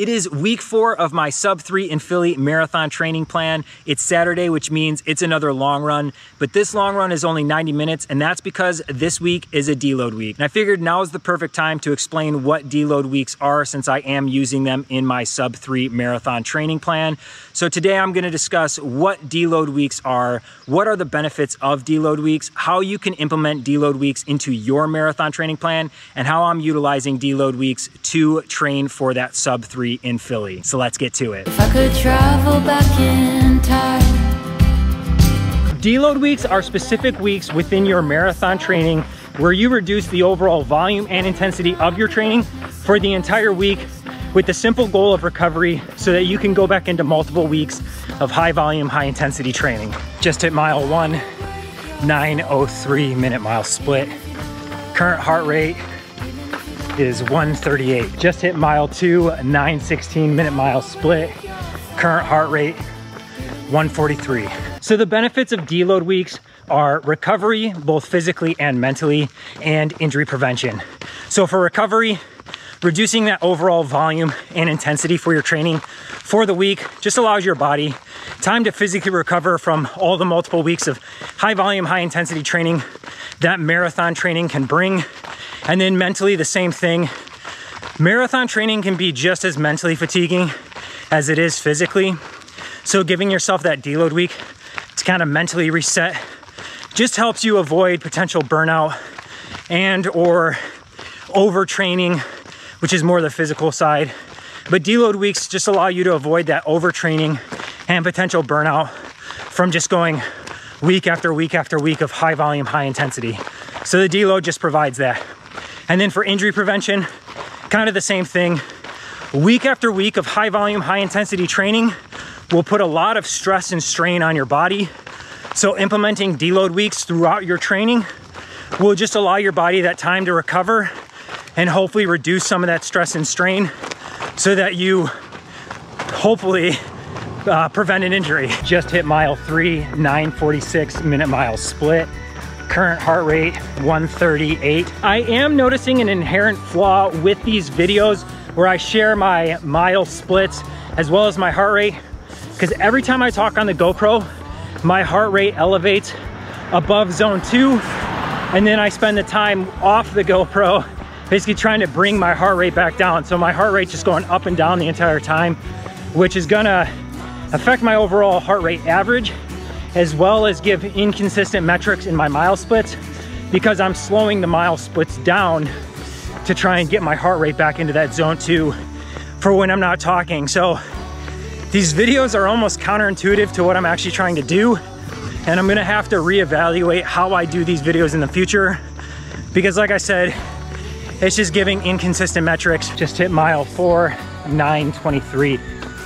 It is week 4 of my Sub-3 in Philly marathon training plan. It's Saturday, which means it's another long run, but this long run is only 90 minutes, and that's because this week is a deload week. And I figured now is the perfect time to explain what deload weeks are, since I am using them in my Sub-3 marathon training plan. So today I'm going to discuss what deload weeks are, what are the benefits of deload weeks, how you can implement deload weeks into your marathon training plan, and how I'm utilizing deload weeks to train for that Sub-3 in Philly. So let's get to it. If I could travel back in time. Deload weeks are specific weeks within your marathon training where you reduce the overall volume and intensity of your training for the entire week with the simple goal of recovery so that you can go back into multiple weeks of high volume, high intensity training. Just hit mile 1, 9:03 minute mile split. Current heart rate is 138. Just hit mile 2, 9:16 minute mile split. Current heart rate 143. So the benefits of deload weeks are recovery, both physically and mentally, and injury prevention. So for recovery, reducing that overall volume and intensity for your training for the week just allows your body time to physically recover from all the multiple weeks of high volume, high intensity training that marathon training can bring. And then mentally, the same thing. Marathon training can be just as mentally fatiguing as it is physically. So giving yourself that deload week to kind of mentally reset just helps you avoid potential burnout and or overtraining, which is more the physical side. But deload weeks just allow you to avoid that overtraining and potential burnout from just going week after week after week of high volume, high intensity. So the deload just provides that. And then for injury prevention, kind of the same thing. Week after week of high volume, high intensity training will put a lot of stress and strain on your body. So implementing deload weeks throughout your training will just allow your body that time to recover and hopefully reduce some of that stress and strain so that you hopefully prevent an injury. Just hit mile 3, 9:46 minute mile split. Current heart rate 138. I am noticing an inherent flaw with these videos where I share my mile splits as well as my heart rate, because every time I talk on the GoPro, my heart rate elevates above zone 2, and then I spend the time off the GoPro basically trying to bring my heart rate back down. So my heart rate just going up and down the entire time, which is gonna affect my overall heart rate average, as well as give inconsistent metrics in my mile splits, because I'm slowing the mile splits down to try and get my heart rate back into that zone 2 for when I'm not talking. So these videos are almost counterintuitive to what I'm actually trying to do, and I'm gonna have to reevaluate how I do these videos in the future, because like I said, it's just giving inconsistent metrics. Just hit mile 4, 9:23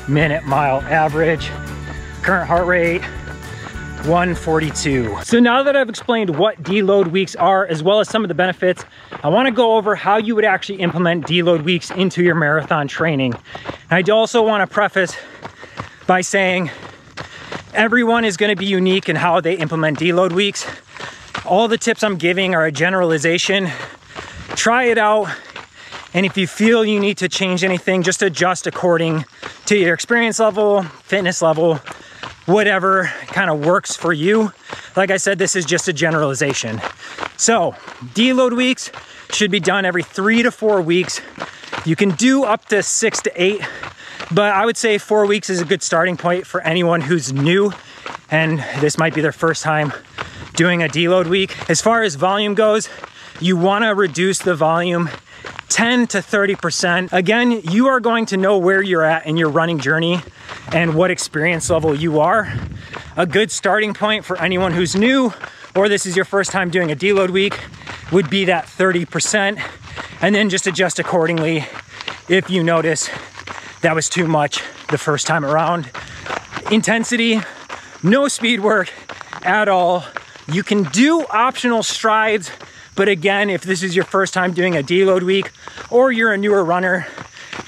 minute mile average. Current heart rate 142. So now that I've explained what deload weeks are, as well as some of the benefits, I want to go over how you would actually implement deload weeks into your marathon training. And I also want to preface by saying everyone is going to be unique in how they implement deload weeks. All the tips I'm giving are a generalization. Try it out, and if you feel you need to change anything, just adjust according to your experience level, fitness level, whatever kind of works for you. Like I said, this is just a generalization. So deload weeks should be done every 3 to 4 weeks. You can do up to 6 to 8, but I would say 4 weeks is a good starting point for anyone who's new and this might be their first time doing a deload week. As far as volume goes, you want to reduce the volume 10 to 30%. Again, you are going to know where you're at in your running journey and what experience level you are. A good starting point for anyone who's new, or this is your first time doing a deload week, would be that 30%, and then just adjust accordingly if you notice that was too much the first time around. Intensity, no speed work at all. You can do optional strides, but again, if this is your first time doing a deload week or you're a newer runner,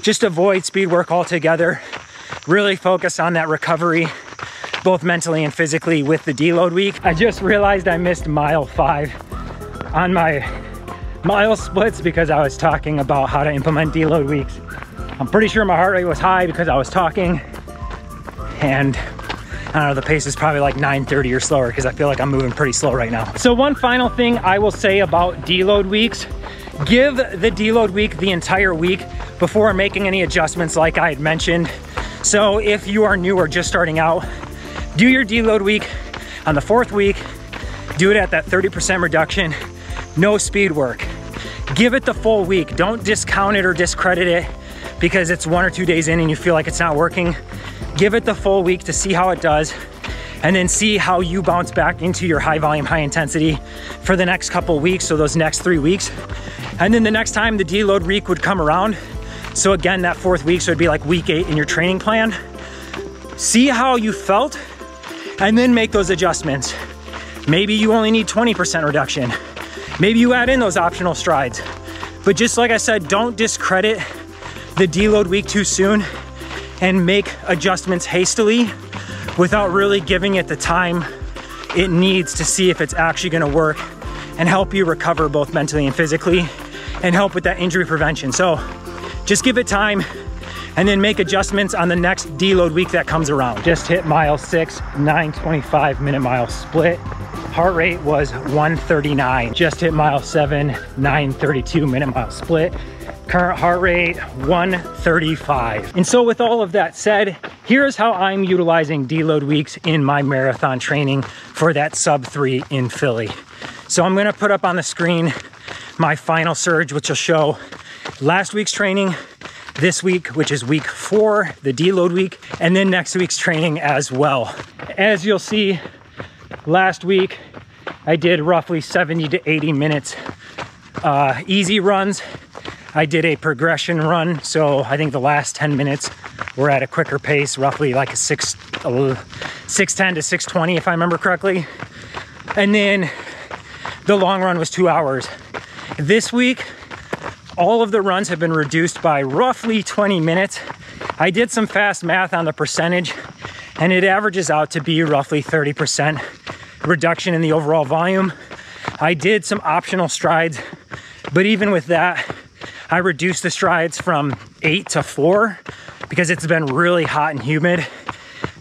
just avoid speed work altogether. Really focus on that recovery, both mentally and physically with the deload week. I just realized I missed mile 5 on my mile splits because I was talking about how to implement deload weeks. I'm pretty sure my heart rate was high because I was talking, and I don't know, the pace is probably like 9:30 or slower because I feel like I'm moving pretty slow right now. So one final thing I will say about deload weeks, give the deload week the entire week before making any adjustments like I had mentioned. So if you are new or just starting out, do your deload week on the 4th week, do it at that 30% reduction, no speed work. Give it the full week. Don't discount it or discredit it because it's 1 or 2 days in and you feel like it's not working. Give it the full week to see how it does, and then see how you bounce back into your high volume, high intensity for the next couple weeks, so those next 3 weeks. And then the next time the deload week would come around, so again, that 4th week, so it'd be like week 8 in your training plan, see how you felt, and then make those adjustments. Maybe you only need 20% reduction. Maybe you add in those optional strides. But just like I said, don't discredit the deload week too soon and make adjustments hastily without really giving it the time it needs to see if it's actually gonna work and help you recover both mentally and physically and help with that injury prevention. So just give it time and then make adjustments on the next deload week that comes around. Just hit mile 6, 9:25 minute mile split. Heart rate was 139. Just hit mile 7, 9:32 minute mile split. Current heart rate 135. And so with all of that said, here's how I'm utilizing deload weeks in my marathon training for that Sub-3 in Philly. So I'm gonna put up on the screen my final surge, which will show last week's training, this week, which is week 4, the deload week, and then next week's training as well. As you'll see, last week I did roughly 70 to 80 minutes easy runs. I did a progression run, so I think the last 10 minutes were at a quicker pace, roughly like a 6:10 to 6:20 if I remember correctly. And then the long run was 2 hours. This week, all of the runs have been reduced by roughly 20 minutes. I did some fast math on the percentage, and it averages out to be roughly 30% reduction in the overall volume. I did some optional strides, but even with that, I reduced the strides from 8 to 4 because it's been really hot and humid.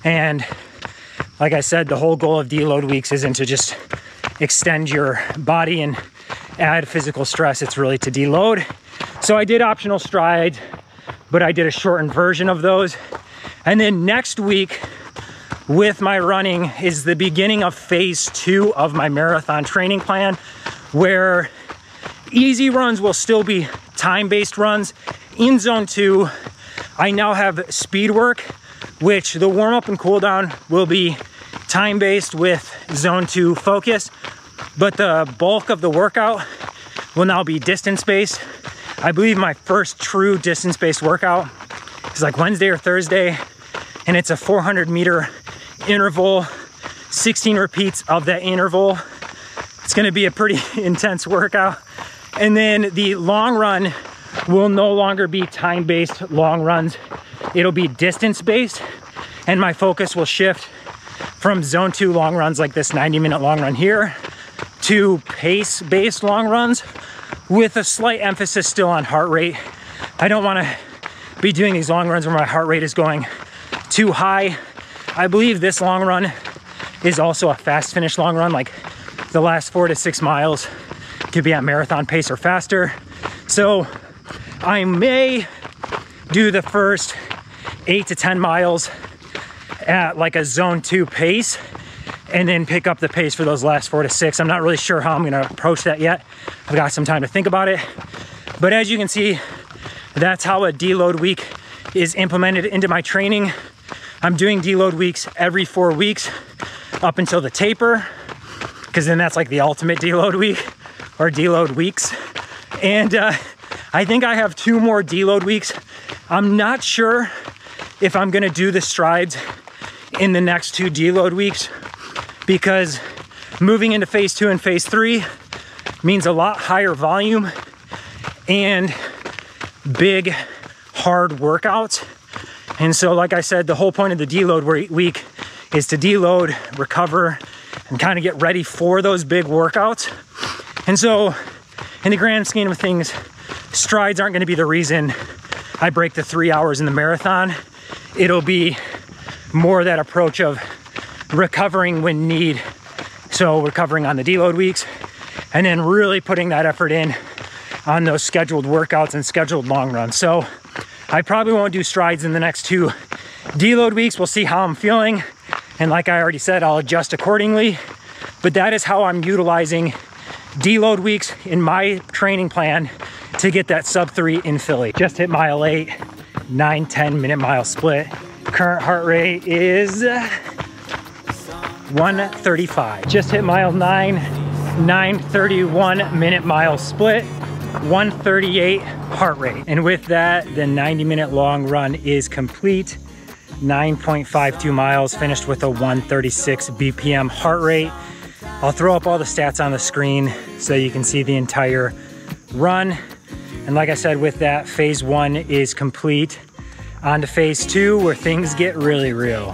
And like I said, the whole goal of deload weeks isn't to just extend your body and add physical stress. It's really to deload. So I did optional strides, but I did a shortened version of those. And then next week with my running is the beginning of phase 2 of my marathon training plan, where easy runs will still be time-based runs. In zone 2, I now have speed work, which the warm-up and cool down will be time-based with zone 2 focus, but the bulk of the workout will now be distance-based. I believe my first true distance-based workout is like Wednesday or Thursday, and it's a 400-meter interval, 16 repeats of that interval. It's gonna be a pretty intense workout. And then the long run will no longer be time-based long runs. It'll be distance-based, and my focus will shift from zone 2 long runs like this 90-minute long run here to pace-based long runs with a slight emphasis still on heart rate. I don't wanna be doing these long runs where my heart rate is going too high. I believe this long run is also a fast finish long run, like the last 4 to 6 miles could be at marathon pace or faster. So I may do the first 8 to 10 miles at like a zone 2 pace and then pick up the pace for those last 4 to 6. I'm not really sure how I'm gonna approach that yet. I've got some time to think about it. But as you can see, that's how a deload week is implemented into my training. I'm doing deload weeks every 4 weeks up until the taper, because then that's like the ultimate deload week, or deload weeks. And I think I have 2 more deload weeks. I'm not sure if I'm gonna do the strides in the next 2 deload weeks, because moving into phase 2 and phase 3 means a lot higher volume and big, hard workouts. And so, like I said, the whole point of the deload week is to deload, recover, and kind of get ready for those big workouts. And so, in the grand scheme of things, strides aren't gonna be the reason I break the 3 hours in the marathon, it'll be more that approach of recovering when need. So recovering on the deload weeks, and then really putting that effort in on those scheduled workouts and scheduled long runs. So I probably won't do strides in the next 2 deload weeks. We'll see how I'm feeling. And like I already said, I'll adjust accordingly. But that is how I'm utilizing deload weeks in my training plan to get that sub-3 in Philly. Just hit mile 8, 9-10 minute mile split. Current heart rate is 135. Just hit mile 9, 9:31 minute mile split, 138 heart rate. And with that, the 90-minute long run is complete. 9.52 miles, finished with a 136 BPM heart rate. I'll throw up all the stats on the screen so you can see the entire run. And like I said, with that, phase 1 is complete. On to phase 2, where things get really real.